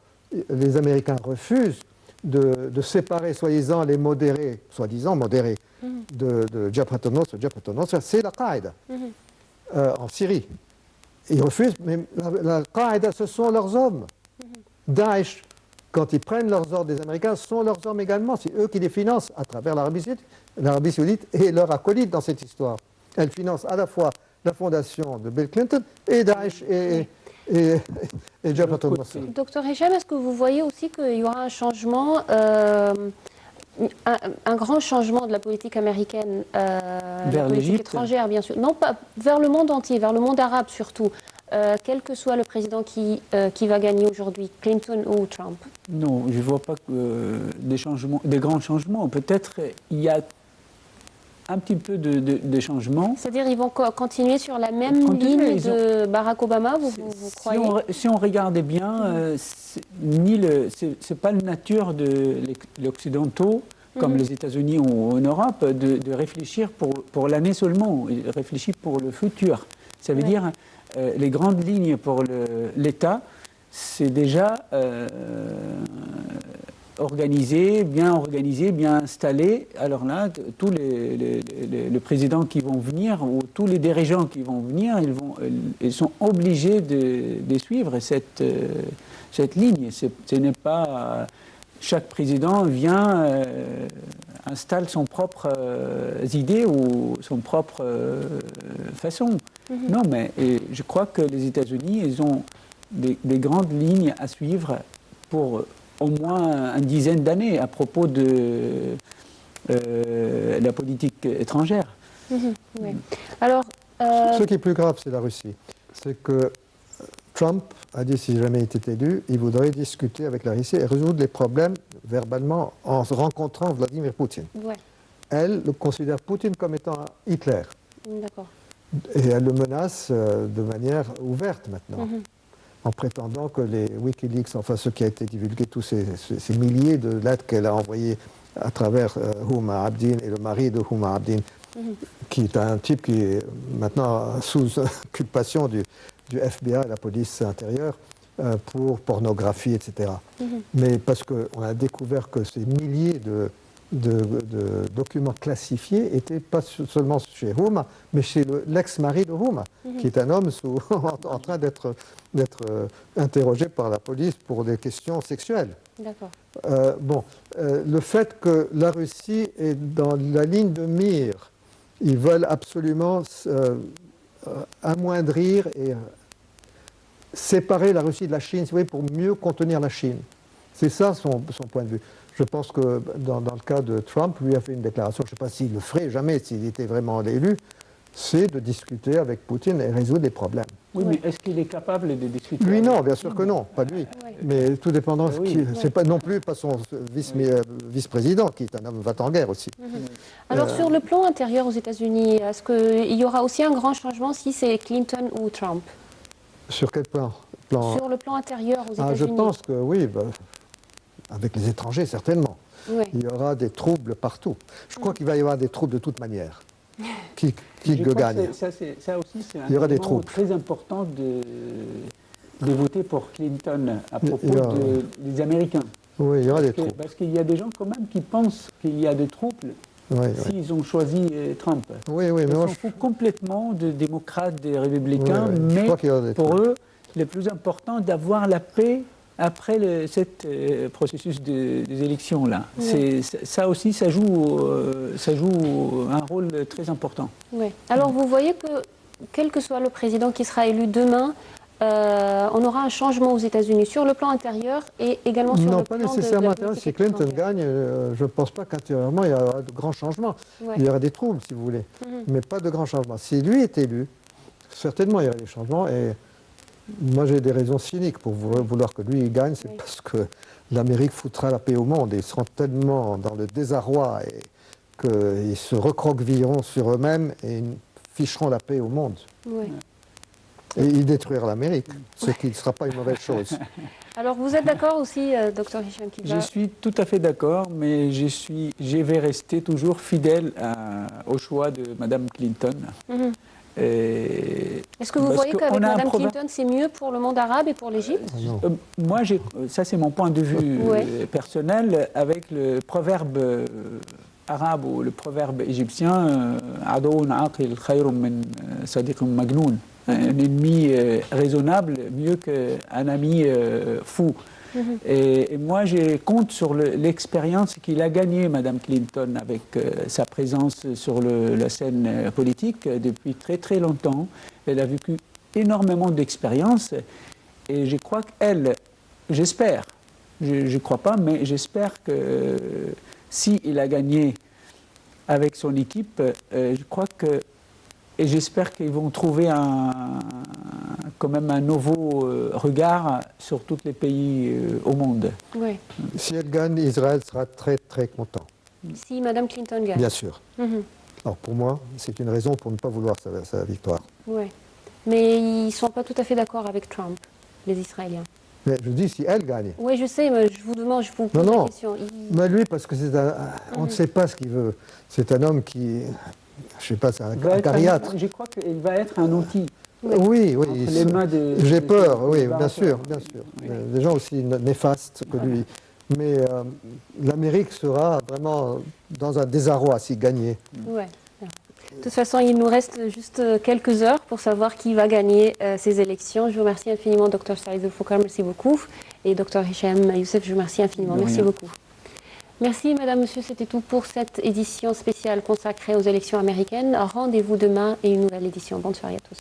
les Américains refusent de séparer, soi-disant, les modérés, de Jabhat al-Nusra. Jabhat al-Nusra, c'est la Qaïda en Syrie. Ils refusent, mais la Qaïda, ce sont leurs hommes. Daesh, quand ils prennent leurs ordres des Américains, sont leurs hommes également. C'est eux qui les financent à travers l'Arabie Saoudite et leurs acolytes dans cette histoire. Elle finance à la fois la fondation de Bill Clinton et Daesh et Jabhat al-Nusra. Docteur Hicham, est-ce que vous voyez aussi qu'il y aura un changement, un grand changement de la politique américaine, vers la politique étrangère, bien sûr, non pas vers le monde entier, vers le monde arabe surtout, quel que soit le président qui va gagner aujourd'hui, Clinton ou Trump? Non, je ne vois pas des grands changements. Peut-être il y a un petit peu de changements. C'est-à-dire qu'ils vont continuer sur la même ligne de Barack Obama, vous croyez? Si on regardait bien, c'est pas la nature de l'Occidentaux, comme les États-Unis ou en Europe, de réfléchir pour l'année seulement, réfléchir pour le futur. Ça veut dire les grandes lignes pour l'État, c'est déjà organisé, bien installé. Alors là, tous les présidents qui vont venir ou tous les dirigeants qui vont venir, ils sont obligés de suivre cette ligne. Ce n'est pas chaque président vient installe son propre idée ou son propre façon. Non, mais je crois que les États-Unis, ils ont des grandes lignes à suivre pour au moins une dizaine d'années à propos de la politique étrangère. Oui. Alors, ce qui est plus grave, c'est la Russie. C'est que Trump a dit, si jamais il était élu, il voudrait discuter avec la Russie et résoudre les problèmes verbalement en rencontrant Vladimir Poutine. Ouais. Elle le considère Poutine comme étant Hitler. D'accord. Et elle le menace de manière ouverte maintenant. En prétendant que les Wikileaks, enfin ce qui a été divulgué, tous ces milliers de lettres qu'elle a envoyées à travers Huma Abedin et le mari de Huma Abedin, qui est un type qui est maintenant sous occupation du FBI, la police intérieure, pour pornographie, etc. Mais parce qu'on a découvert que ces milliers de documents classifiés n'étaient pas seulement chez Huma, mais chez l'ex-mari de Huma, qui est un homme en train d'être interrogé par la police pour des questions sexuelles. D'accord. Le fait que la Russie est dans la ligne de mire, ils veulent absolument amoindrir et séparer la Russie de la Chine, pour mieux contenir la Chine. C'est ça son point de vue. Je pense que dans le cas de Trump, lui a fait une déclaration, je ne sais pas s'il le ferait jamais, s'il était vraiment élu, c'est de discuter avec Poutine et résoudre les problèmes. Oui, mais est-ce qu'il est capable de discuter? Lui, non, bien sûr que non, pas lui. Mais tout dépendant, c'est pas non plus pas son vice-président, qui est un homme va-t-en-guerre aussi. Alors, sur le plan intérieur aux États-Unis, est-ce qu'il y aura aussi un grand changement si c'est Clinton ou Trump? Sur quel plan? Sur le plan intérieur aux États-Unis. Je pense que oui, avec les étrangers, certainement. Il y aura des troubles partout. Je crois qu'il va y avoir des troubles de toute manière. qui gagne. Ça aussi, c'est un Il y aura des élément troubles. très important de voter pour Clinton à propos des Américains. Oui, il y aura des troubles. Parce qu'il y a des gens quand même qui pensent qu'il y a des troubles s'ils ont choisi Trump. Oui, mais Ils moi, s'en foutent complètement de démocrates, des républicains, mais qu'il pour eux, le plus important, d'avoir la paix après ce processus des élections-là. Ça aussi, ça joue un rôle très important. Oui. Alors vous voyez que, quel que soit le président qui sera élu demain, on aura un changement aux États-Unis sur le plan intérieur et également sur le plan Non, pas nécessairement intérieur. Si Clinton gagne, je ne pense pas qu'intérieurement il y aura de grands changements. Il y aura des troubles, si vous voulez, mais pas de grands changements. Si lui est élu, certainement il y aura des changements. Et moi, j'ai des raisons cyniques pour vouloir que lui gagne. C'est parce que l'Amérique foutra la paix au monde. Ils seront tellement dans le désarroi et qu'ils se recroquevilleront sur eux-mêmes et ils ficheront la paix au monde. Et ils détruiront l'Amérique, ce qui ne sera pas une mauvaise chose. Alors, vous êtes d'accord aussi, Dr Hicham Kiva? Je suis tout à fait d'accord, mais je vais rester toujours fidèle au choix de Mme Clinton. Est-ce que vous voyez qu'avec Mme Clinton, c'est mieux pour le monde arabe et pour l'Égypte? Moi, ça c'est mon point de vue personnel, avec le proverbe arabe ou le proverbe égyptien, Adoun aqil khayrun min sadiqun magnoun. Un ennemi raisonnable mieux qu'un ami fou. Et moi, je compte sur l'expérience qu'il a gagnée, Mme Clinton, avec sa présence sur la scène politique depuis très très longtemps. Elle a vécu énormément d'expérience et je crois qu'elle, j'espère, je ne crois pas, mais j'espère que s'il a gagné avec son équipe, je crois que et j'espère qu'ils vont trouver quand même un nouveau regard sur tous les pays au monde. Oui. Si elle gagne, Israël sera très très content. Si Mme Clinton gagne? Bien sûr. Alors pour moi, c'est une raison pour ne pas vouloir sa victoire. Oui. Mais ils ne sont pas tout à fait d'accord avec Trump, les Israéliens. Mais je dis si elle gagne. Oui, je sais, mais je vous pose la question. Mais lui, parce que on ne sait pas ce qu'il veut. C'est un homme qui... Je ne sais pas, c'est un cariâtre. Je crois qu'il va être un outil. Oui. J'ai peur, oui, bien sûr. Oui. Des gens aussi néfastes que lui. Mais l'Amérique sera vraiment dans un désarroi s'il gagnait. Oui. De toute façon, il nous reste juste quelques heures pour savoir qui va gagner ces élections. Je vous remercie infiniment, Dr Saïd El-Foukar, merci beaucoup. Et Dr Hicham Youssef, je vous remercie infiniment. Merci beaucoup. Merci, Madame, Monsieur. C'était tout pour cette édition spéciale consacrée aux élections américaines. Rendez-vous demain et une nouvelle édition. Bonne soirée à tous.